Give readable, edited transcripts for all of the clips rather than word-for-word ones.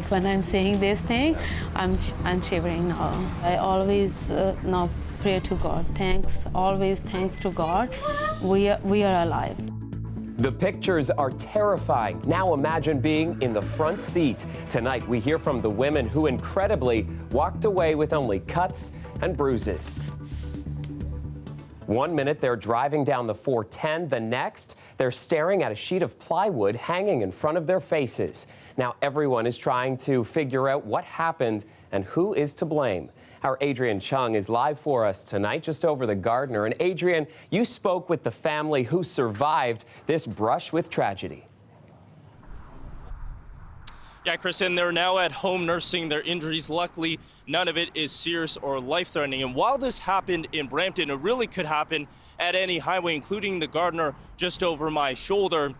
when I'm saying this thing, I'm shivering now. I always now pray to God. Always thanks to God. We are alive. The pictures are terrifying. Now imagine being in the front seat. Tonight, we hear from the women who incredibly walked away with only cuts and bruises. 1 minute, they're driving down the 410. The next, they're staring at a sheet of plywood hanging in front of their faces. Now, everyone is trying to figure out what happened and who is to blame. Our Adrian Chung is live for us tonight, just over the Gardner. And Adrian, you spoke with the family who survived this brush with tragedy. Yeah, Kristen, they're now at home nursing their injuries. Luckily, none of it is serious or life-threatening. And while this happened in Brampton, it really could happen at any highway, including the Gardner just over my shoulder,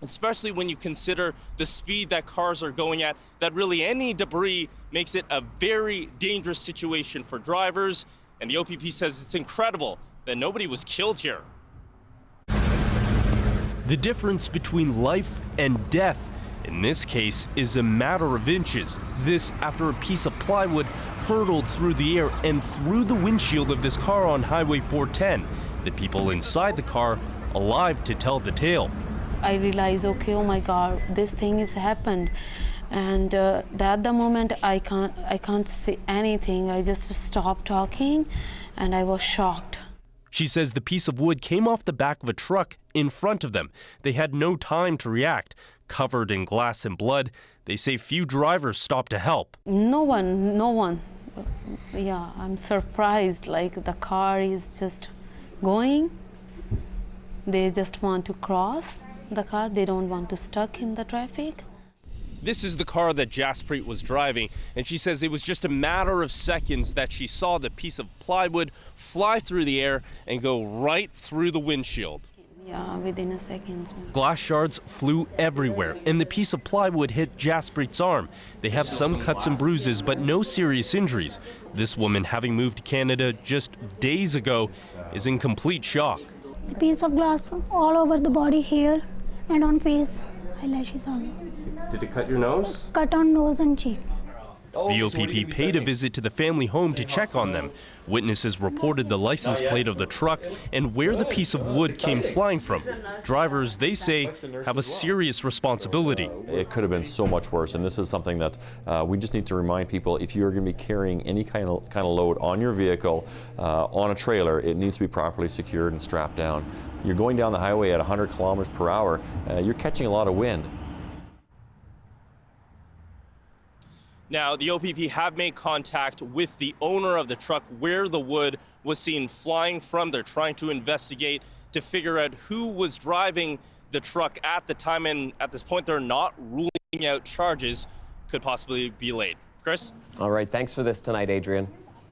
especially when you consider the speed that cars are going at, that really any debris makes it a very dangerous situation for drivers. And the OPP says it's incredible that nobody was killed here. The difference between life and death in this case is a matter of inches. This after a piece of plywood hurtled through the air and through the windshield of this car on Highway 410. The people inside the car alive to tell the tale. I realized, okay, oh my God, this thing has happened. And at the moment, I can't say anything. I just stopped talking and I was shocked. She says the piece of wood came off the back of a truck in front of them. They had no time to react. Covered in glass and blood, they say few drivers stopped to help. No one. Yeah, I'm surprised, like the car is just going. They just want to cross the car. They don't want to stuck in the traffic. This is the car that Jaspreet was driving, and she says it was just a matter of seconds that she saw the piece of plywood fly through the air and go right through the windshield. Yeah, within a second. Glass shards flew everywhere, and the piece of plywood hit Jaspreet's arm. They have some cuts and bruises, but no serious injuries. This woman, having moved to Canada just days ago, is in complete shock. The piece of glass all over the body, here and on face, eyelashes all. Did it cut your nose? Cut on nose and cheek. The OPP paid a visit to the family home to check on them. Witnesses reported the license plate of the truck and where the piece of wood came flying from. Drivers, they say, have a serious responsibility. It could have been so much worse, and this is something that we just need to remind people: if you're going to be carrying any kind of load on your vehicle, on a trailer, it needs to be properly secured and strapped down. You're going down the highway at 100 kilometers per hour, you're catching a lot of wind. Now, the OPP have made contact with the owner of the truck where the wood was seen flying from. They're trying to investigate to figure out who was driving the truck at the time, and at this point, they're not ruling out charges could possibly be laid. Chris? All right, thanks for this tonight, Adrian.